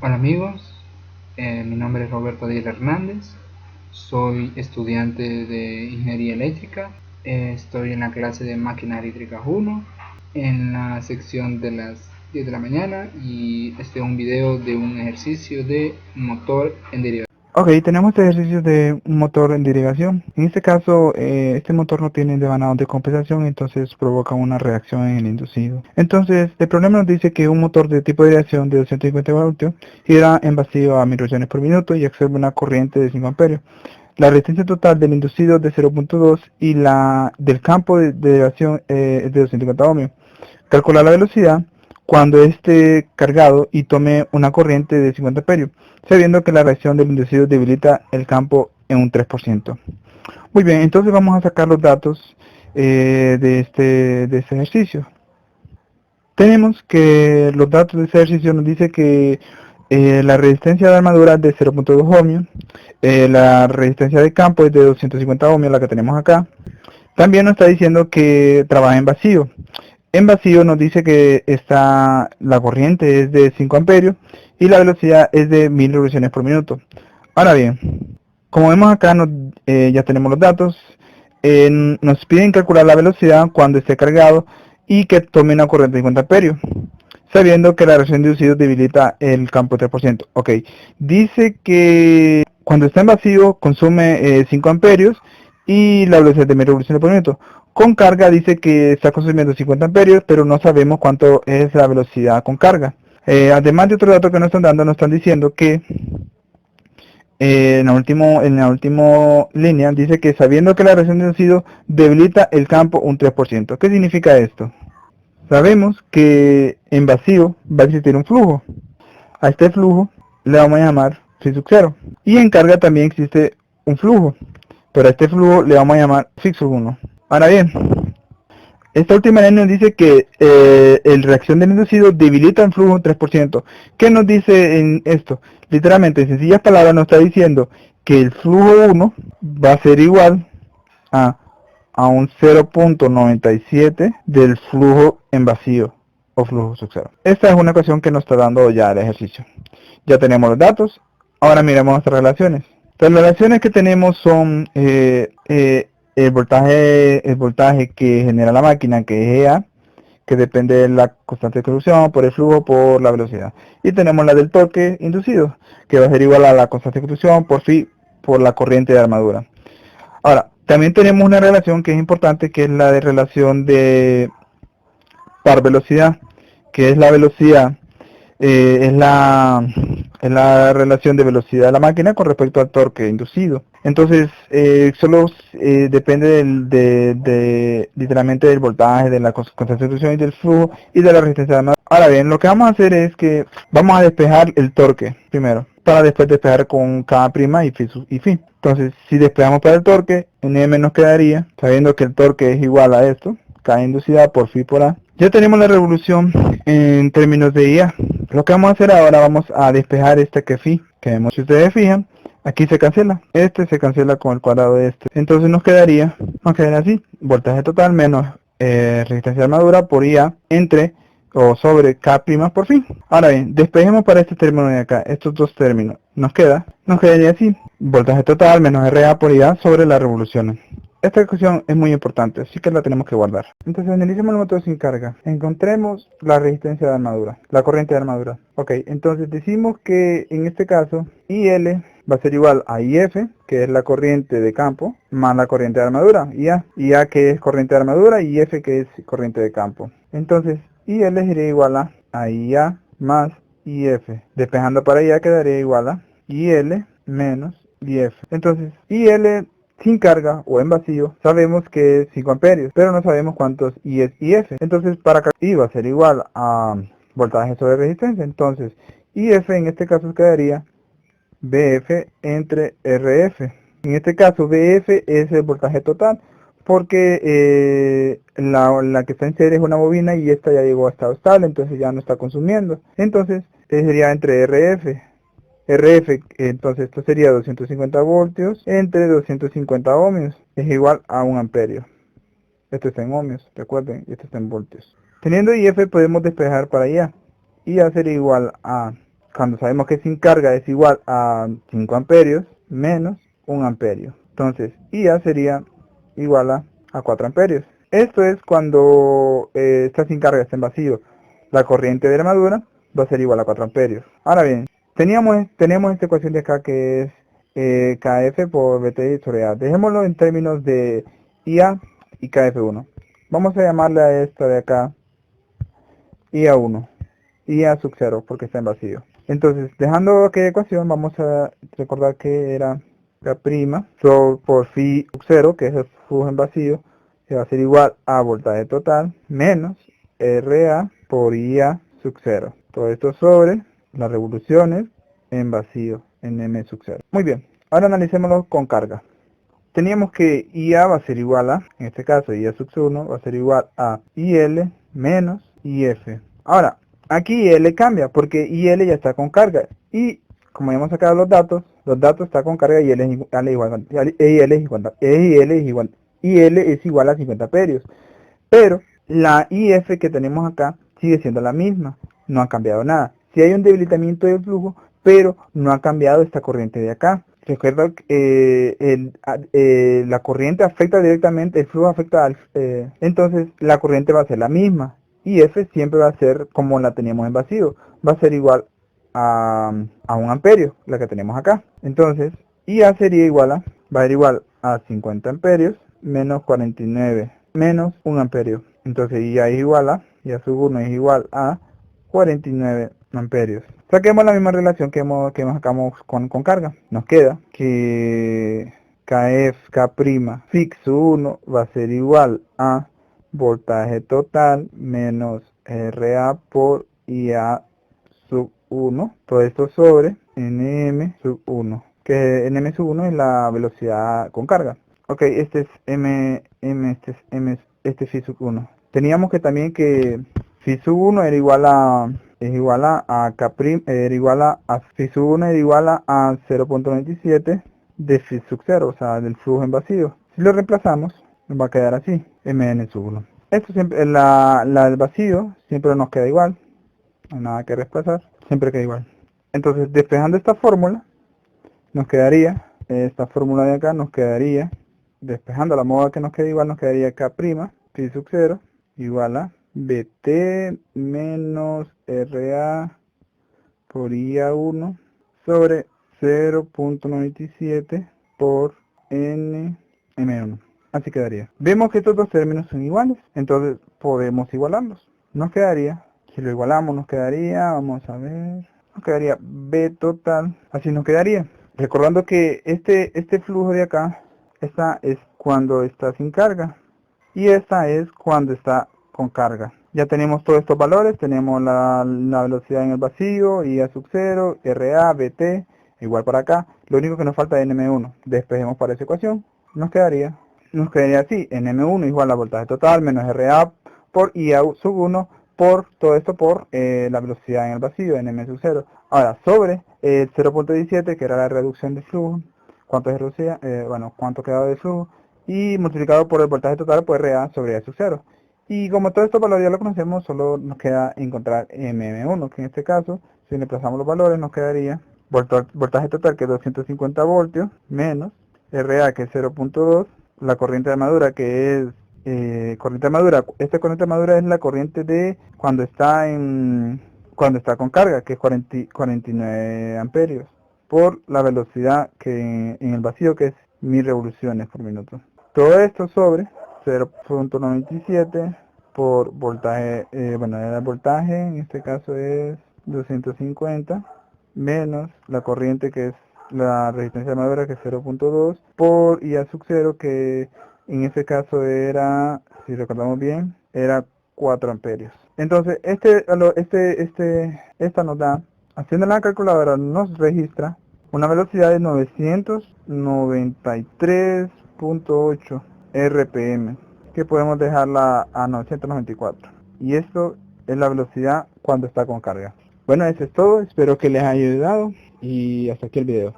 Hola amigos, mi nombre es Roberto Díaz Hernández, soy estudiante de Ingeniería Eléctrica, estoy en la clase de Máquina Eléctrica 1, en la sección de las 10 de la mañana y este es un video de un ejercicio de motor en derivación. Ok, tenemos ejercicios de un motor en derivación. En este caso, este motor no tiene devanados de compensación, entonces provoca una reacción en el inducido. Entonces, el problema nos dice que un motor de tipo de derivación de 250 voltios gira en vacío a 1000 revoluciones por minuto y absorbe una corriente de 5 amperios. La resistencia total del inducido es de 0.2 y la del campo de derivación es de 250 ohmios. Calcular la velocidad cuando esté cargado y tome una corriente de 50 amperios, sabiendo que la reacción del inducido debilita el campo en un 3%. Muy bien, entonces vamos a sacar los datos de este ejercicio. Tenemos que los datos de este ejercicio nos dice que la resistencia de armadura es de 0.2 ohmios, la resistencia de campo es de 250 ohmios, la que tenemos acá. También nos está diciendo que trabaja en vacío. En vacío nos dice que la corriente es de 5 amperios y la velocidad es de 1000 revoluciones por minuto. Ahora bien, como vemos acá ya tenemos los datos. Nos piden calcular la velocidad cuando esté cargado y que tome una corriente de 50 amperios, sabiendo que la reacción de inducido debilita el campo 3%. Ok, dice que cuando está en vacío consume 5 amperios y la velocidad de 1000 revoluciones por minuto. Con carga dice que está consumiendo 50 amperios, pero no sabemos cuánto es la velocidad con carga. Además de otros datos que nos están dando, nos están diciendo que en la última línea dice que sabiendo que la reacción de inducido debilita el campo un 3%. ¿Qué significa esto? Sabemos que en vacío va a existir un flujo. A este flujo le vamos a llamar phi sub 0. Y en carga también existe un flujo, pero a este flujo le vamos a llamar phi sub 1. Ahora bien, esta última línea nos dice que el reacción del inducido debilita el flujo un 3%. ¿Qué nos dice en esto? Literalmente, en sencillas palabras, nos está diciendo que el flujo 1 va a ser igual a, a un 0.97 del flujo en vacío o flujo sub 0. Esta es una ecuación que nos está dando ya el ejercicio. Ya tenemos los datos. Ahora miremos nuestras relaciones. Las relaciones que tenemos son el voltaje que genera la máquina, que es EA, que depende de la constante de conducción, por el flujo, por la velocidad. Y tenemos la del torque inducido, que va a ser igual a la constante de conducción por phi, por la corriente de armadura. Ahora, también tenemos una relación que es importante, que es la de relación de par velocidad, que es la velocidad, es la relación de velocidad de la máquina con respecto al torque inducido. Entonces, solo depende literalmente del voltaje, de la concentración y del flujo y de la resistencia de la máquina. Ahora bien, lo que vamos a hacer es que vamos a despejar el torque primero, para después despejar con K' y phi. Entonces, si despejamos para el torque, en M nos quedaría, sabiendo que el torque es igual a esto, K inducida por phi por A. Ya tenemos la revolución en términos de IA. Lo que vamos a hacer ahora, vamos a despejar este que phi, que vemos, si ustedes fijan, aquí se cancela, este se cancela con el cuadrado de este. Entonces nos quedaría así, voltaje total menos resistencia de armadura por IA entre o sobre K' por phi. Ahora bien, despejemos para este término de acá, estos dos términos. Nos quedaría así, voltaje total menos RA por IA sobre las revoluciones. Esta ecuación es muy importante, así que la tenemos que guardar. Entonces analicemos el motor sin carga. Encontremos la resistencia de armadura, la corriente de armadura. Ok, entonces decimos que en este caso IL va a ser igual a IF, que es la corriente de campo, más la corriente de armadura, IA que es corriente de armadura y IF que es corriente de campo. Entonces IL sería igual a IA más IF. Despejando para IA quedaría igual a IL menos IF. Entonces IL sin carga o en vacío sabemos que es 5 amperios, pero no sabemos cuántos I es IF. Entonces para I va a ser igual a voltaje sobre resistencia. Entonces IF en este caso quedaría BF entre RF. En este caso BF es el voltaje total, porque la que está en serie es una bobina y esta ya llegó a estado estable, entonces ya no está consumiendo. Entonces sería entre RF. Entonces esto sería 250 voltios entre 250 ohmios, es igual a 1 amperio. Esto está en ohmios, recuerden, y esto está en voltios. Teniendo IF podemos despejar para allá. IA sería igual a cuando sabemos que sin carga es igual a 5 amperios menos 1 amperio. Entonces IA sería igual a 4 amperios. Esto es cuando está sin carga, está en vacío. La corriente de la armadura va a ser igual a 4 amperios. Ahora bien, tenemos esta ecuación de acá que es KF por BT sobre A. Dejémoslo en términos de IA y KF1. Vamos a llamarle a esta de acá IA1. IA sub 0 porque está en vacío. Entonces, dejando aquella ecuación, vamos a recordar que era K' por phi sub 0, que es el flujo en vacío, que va a ser igual a voltaje total menos RA por IA sub 0. Todo esto sobre las revoluciones en vacío en M sub 0. Muy bien, ahora analicémoslo con carga. Teníamos que IA va a ser igual a, en este caso IA sub 1 va a ser igual a IL menos IF. Ahora, aquí IL cambia porque IL ya está con carga y como ya hemos sacado los datos está con carga y IL es igual a 50 amperios. Pero la IF que tenemos acá sigue siendo la misma, no ha cambiado nada. Si hay un debilitamiento del flujo, pero no ha cambiado esta corriente de acá. Recuerda que la corriente afecta directamente, el flujo afecta al... entonces la corriente va a ser la misma. Y F siempre va a ser como la teníamos en vacío. Va a ser igual a 1 amperio, la que tenemos acá. Entonces, IA sería igual va a ser igual a 50 amperios menos 49 menos 1 amperio. Entonces IA es igual IA sub 1 es igual a 49 amperios. Saquemos la misma relación que sacamos con carga. Nos queda que K' fix 1 va a ser igual a voltaje total menos RA por IA sub 1. Todo esto sobre NM sub 1. Que NM sub 1 es la velocidad con carga. Ok, este es este es phi sub 1. Teníamos que también que phi sub 1 era igual a K', era igual a phi sub 1 era igual a 0.97 de phi sub 0, o sea, del flujo en vacío. Si lo reemplazamos, nos va a quedar así, mn sub 1. Esto siempre, la del vacío siempre nos queda igual, no hay nada que reemplazar, siempre queda igual. Entonces, despejando esta fórmula, nos quedaría, esta fórmula de acá nos quedaría, despejando la moda que nos queda igual, nos quedaría K', phi sub 0, igual a BT menos RA por IA1 sobre 0.97 por NM1. Así quedaría. Vemos que estos dos términos son iguales, entonces podemos igualarlos. Nos quedaría, si lo igualamos, nos quedaría, vamos a ver, nos quedaría B total, así nos quedaría. Recordando que este flujo de acá, esta es cuando está sin carga y esta es cuando está con carga. Ya tenemos todos estos valores, tenemos la velocidad en el vacío, IA sub 0, RA, BT, igual para acá. Lo único que nos falta es NM1. Despejemos para esa ecuación. Nos quedaría así, NM1 igual a voltaje total menos RA por IA sub 1 por todo esto por la velocidad en el vacío, NM sub 0. Ahora, sobre 0.17, que era la reducción de flujo, cuánto es reducida, cuánto queda de flujo, y multiplicado por el voltaje total por RA sobre A sub 0. Y como todos estos valores ya lo conocemos, solo nos queda encontrar MM1, que en este caso, si reemplazamos los valores, nos quedaría voltaje total, que es 250 voltios, menos RA, que es 0.2, la corriente de armadura, que es corriente de armadura. Esta corriente de armadura es la corriente de cuando está con carga, que es 49 amperios, por la velocidad que en el vacío, que es 1000 revoluciones por minuto. Todo esto sobre 0.97 por voltaje, el voltaje en este caso es 250 menos la corriente, que es la resistencia de armadura, que es 0.2 por IA sub 0, que en este caso era, si recordamos bien, era 4 amperios. Entonces esta nos da, haciendo la calculadora, nos registra una velocidad de 993.8 RPM, que podemos dejarla a 994. Y esto es la velocidad cuando está con carga. Bueno, eso es todo, espero que les haya ayudado y hasta aquí el video.